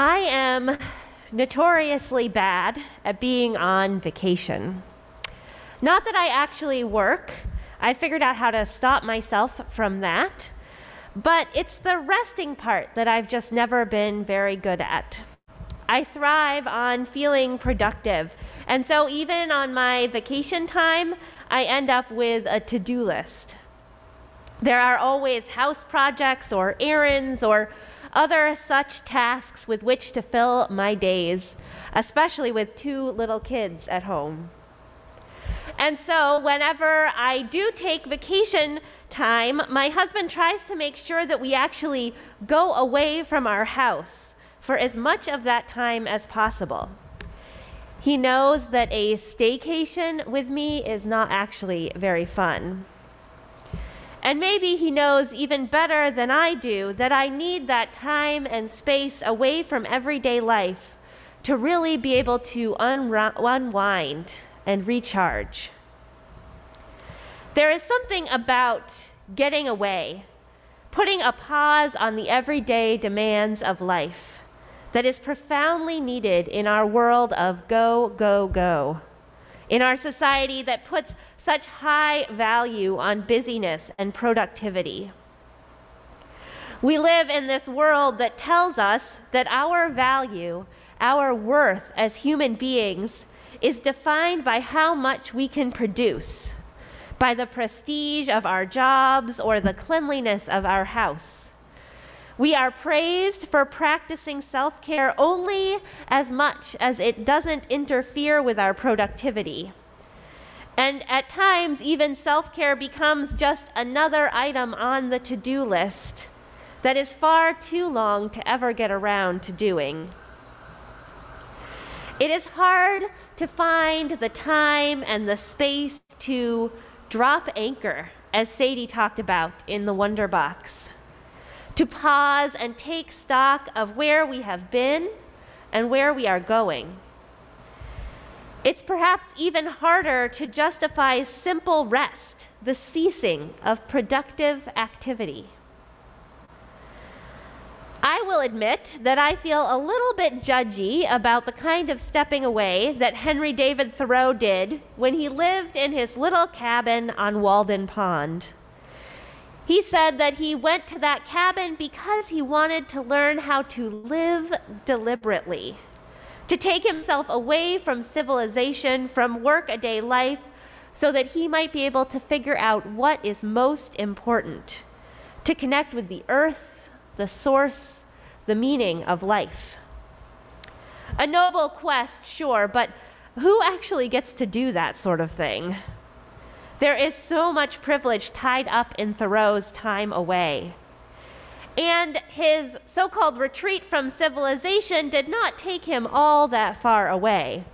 I am notoriously bad at being on vacation. Not that I actually work. I figured out how to stop myself from that. But it's the resting part that I've just never been very good at. I thrive on feeling productive. And so even on my vacation time, I end up with a to-do list. There are always house projects or errands or other such tasks with which to fill my days, especially with 2 little kids at home. And so whenever I do take vacation time, my husband tries to make sure that we actually go away from our house for as much of that time as possible. He knows that a staycation with me is not actually very fun. And maybe he knows even better than I do that I need that time and space away from everyday life to really be able to unwind and recharge. There is something about getting away, putting a pause on the everyday demands of life that is profoundly needed in our world of go, go, go, in our society that puts such high value on busyness and productivity. We live in this world that tells us that our value, our worth as human beings, is defined by how much we can produce, by the prestige of our jobs or the cleanliness of our house. We are praised for practicing self-care only as much as it doesn't interfere with our productivity. And at times, even self-care becomes just another item on the to-do list that is far too long to ever get around to doing. It is hard to find the time and the space to drop anchor, as Sadie talked about in the Wonder Box, to pause and take stock of where we have been and where we are going. It's perhaps even harder to justify simple rest, the ceasing of productive activity. I will admit that I feel a little bit judgy about the kind of stepping away that Henry David Thoreau did when he lived in his little cabin on Walden Pond. He said that he went to that cabin because he wanted to learn how to live deliberately, to take himself away from civilization, from work-a-day life, so that he might be able to figure out what is most important, to connect with the earth, the source, the meaning of life. A noble quest, sure, but who actually gets to do that sort of thing? There is so much privilege tied up in Thoreau's time away. And his so-called retreat from civilization did not take him all that far away.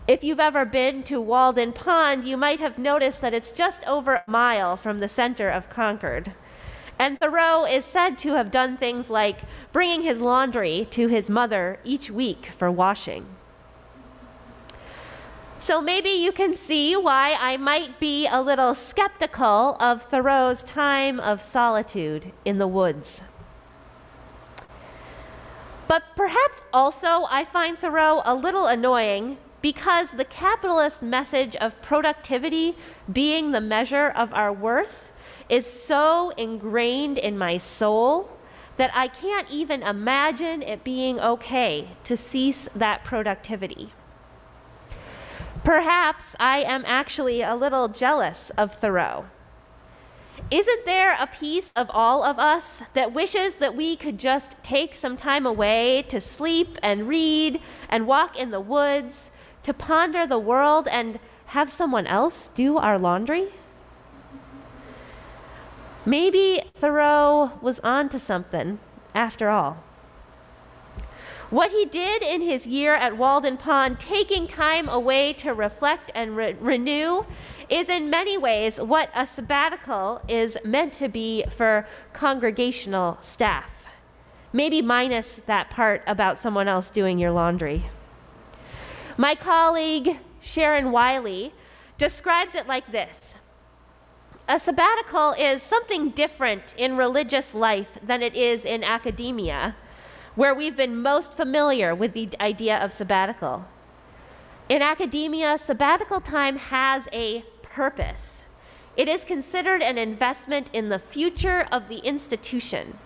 If you've ever been to Walden Pond, you might have noticed that it's just over a mile from the center of Concord. And Thoreau is said to have done things like bringing his laundry to his mother each week for washing. So maybe you can see why I might be a little skeptical of Thoreau's time of solitude in the woods. But perhaps also I find Thoreau a little annoying because the capitalist message of productivity being the measure of our worth is so ingrained in my soul that I can't even imagine it being okay to cease that productivity. Perhaps I am actually a little jealous of Thoreau. Isn't there a piece of all of us that wishes that we could just take some time away to sleep and read and walk in the woods, to ponder the world and have someone else do our laundry? Maybe Thoreau was onto something after all. What he did in his year at Walden Pond, taking time away to reflect and renew, is in many ways what a sabbatical is meant to be for congregational staff. Maybe minus that part about someone else doing your laundry. My colleague, Sharon Wiley, describes it like this. A sabbatical is something different in religious life than it is in academia, where we've been most familiar with the idea of sabbatical. In academia, sabbatical time has a purpose. It is considered an investment in the future of the institution,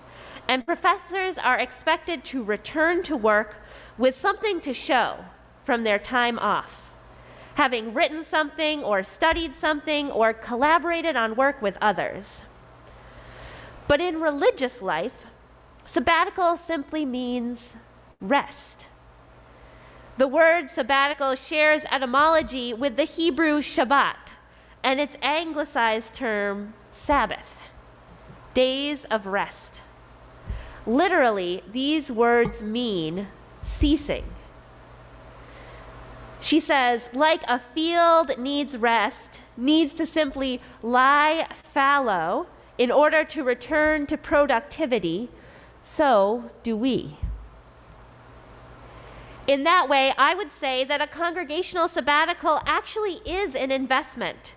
and professors are expected to return to work with something to show from their time off, having written something or studied something or collaborated on work with others. But in religious life, sabbatical simply means rest. The word sabbatical shares etymology with the Hebrew Shabbat and its anglicized term Sabbath, days of rest. Literally, these words mean ceasing. She says, like a field needs rest, needs to simply lie fallow in order to return to productivity, so do we. In that way, I would say that a congregational sabbatical actually is an investment.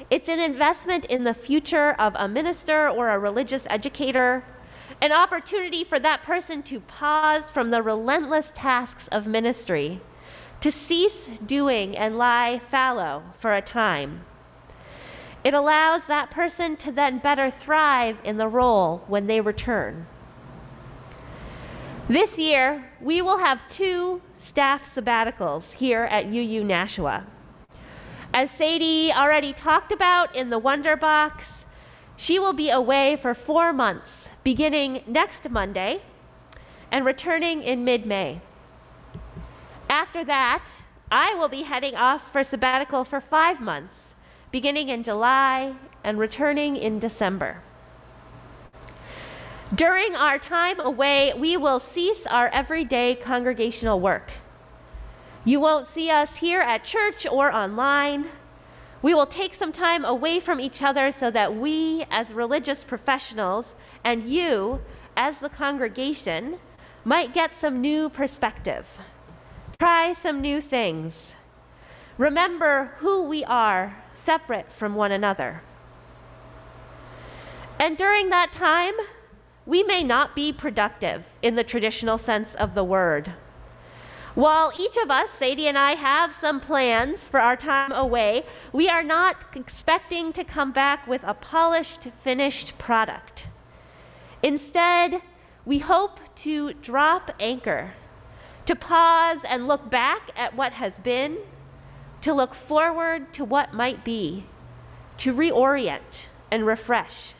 It's an investment in the future of a minister or a religious educator, an opportunity for that person to pause from the relentless tasks of ministry, to cease doing and lie fallow for a time. It allows that person to then better thrive in the role when they return. This year, we will have 2 staff sabbaticals here at UU Nashua. As Sadie already talked about in the Wonder Box, she will be away for 4 months, beginning next Monday and returning in mid-May. After that, I will be heading off for sabbatical for 5 months, beginning in July and returning in December. During our time away, we will cease our everyday congregational work. You won't see us here at church or online. We will take some time away from each other so that we, as religious professionals, and you, as the congregation, might get some new perspective. Try some new things. Remember who we are, separate from one another. And during that time, we may not be productive in the traditional sense of the word. While each of us, Sadie and I, have some plans for our time away, we are not expecting to come back with a polished, finished product. Instead, we hope to drop anchor, to pause and look back at what has been, to look forward to what might be, to reorient and refresh.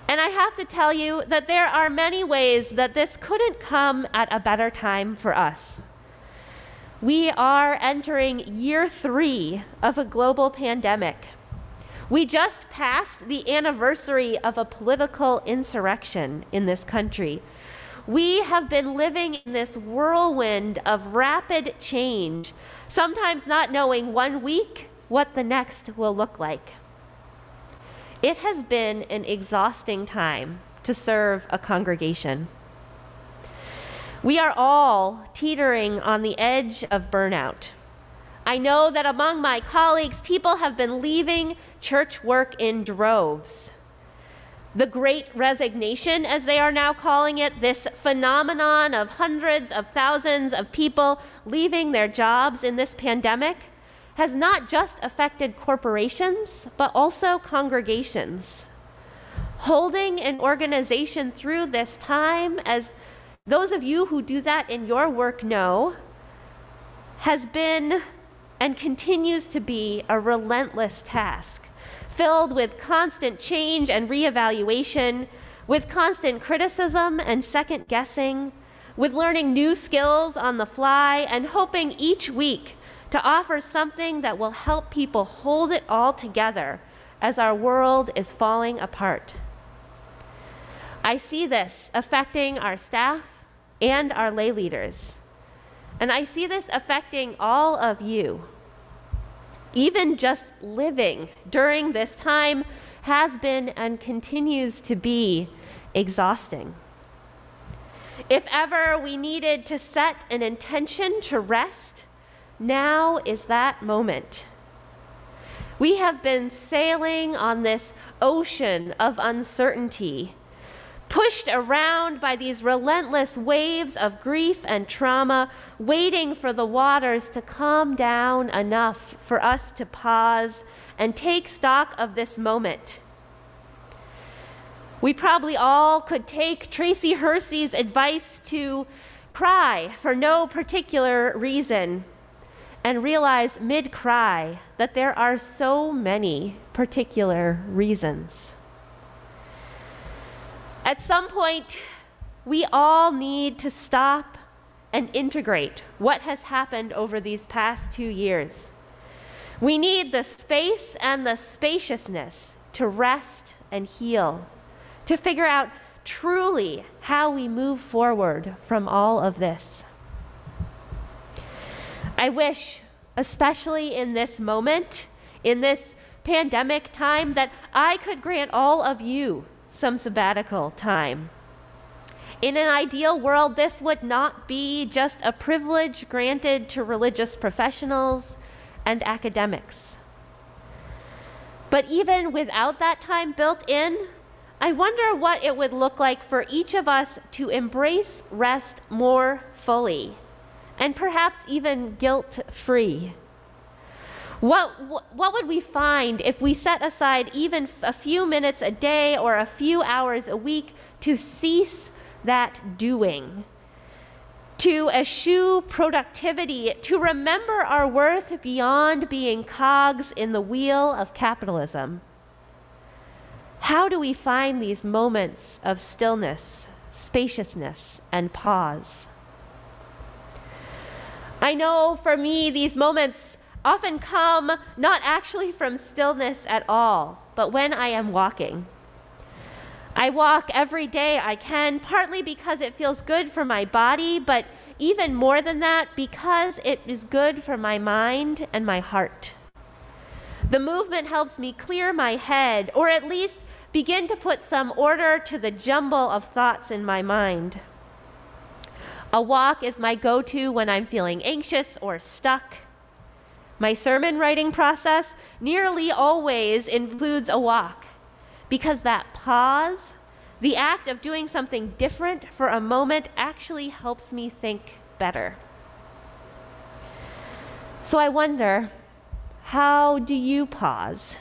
And I have to tell you that there are many ways that this couldn't come at a better time for us. We are entering year 3 of a global pandemic. We just passed the anniversary of a political insurrection in this country. We have been living in this whirlwind of rapid change, sometimes not knowing 1 week what the next will look like. It has been an exhausting time to serve a congregation. We are all teetering on the edge of burnout. I know that among my colleagues, people have been leaving church work in droves. The Great Resignation, as they are now calling it, this phenomenon of hundreds of thousands of people leaving their jobs in this pandemic, has not just affected corporations, but also congregations. Holding an organization through this time, as those of you who do that in your work know, has been and continues to be a relentless task, filled with constant change and reevaluation, with constant criticism and second guessing, with learning new skills on the fly and hoping each week to offer something that will help people hold it all together as our world is falling apart. I see this affecting our staff and our lay leaders. And I see this affecting all of you. Even just living during this time has been and continues to be exhausting. If ever we needed to set an intention to rest, now is that moment. We have been sailing on this ocean of uncertainty, pushed around by these relentless waves of grief and trauma, waiting for the waters to calm down enough for us to pause and take stock of this moment. We probably all could take Tracy Hersey's advice to cry for no particular reason and realize mid-cry that there are so many particular reasons. At some point, we all need to stop and integrate what has happened over these past 2 years. We need the space and the spaciousness to rest and heal, to figure out truly how we move forward from all of this. I wish, especially in this moment, in this pandemic time, that I could grant all of you some sabbatical time. In an ideal world, this would not be just a privilege granted to religious professionals and academics. But even without that time built in, I wonder what it would look like for each of us to embrace rest more fully, and perhaps even guilt-free. What would we find if we set aside even a few minutes a day or a few hours a week to cease that doing, to eschew productivity, to remember our worth beyond being cogs in the wheel of capitalism? How do we find these moments of stillness, spaciousness, and pause? I know for me, these moments often come not actually from stillness at all, but when I am walking. I walk every day I can, partly because it feels good for my body, but even more than that, because it is good for my mind and my heart. The movement helps me clear my head, or at least begin to put some order to the jumble of thoughts in my mind. A walk is my go-to when I'm feeling anxious or stuck. My sermon writing process nearly always includes a walk, because that pause, the act of doing something different for a moment, actually helps me think better. So I wonder, how do you pause?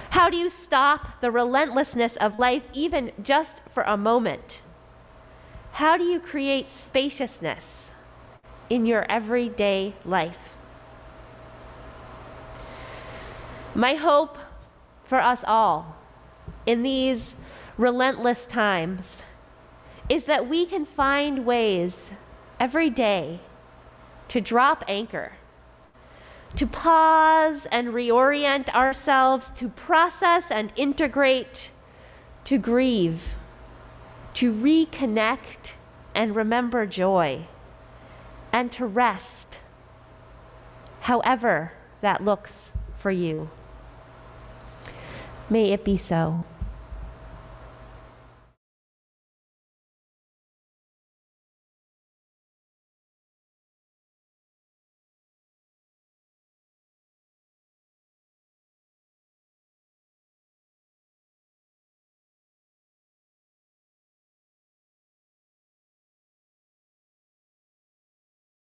How do you stop the relentlessness of life even just for a moment? How do you create spaciousness in your everyday life? My hope for us all in these relentless times is that we can find ways every day to drop anchor, to pause and reorient ourselves, to process and integrate, to grieve, to reconnect and remember joy, and to rest, however that looks for you. May it be so.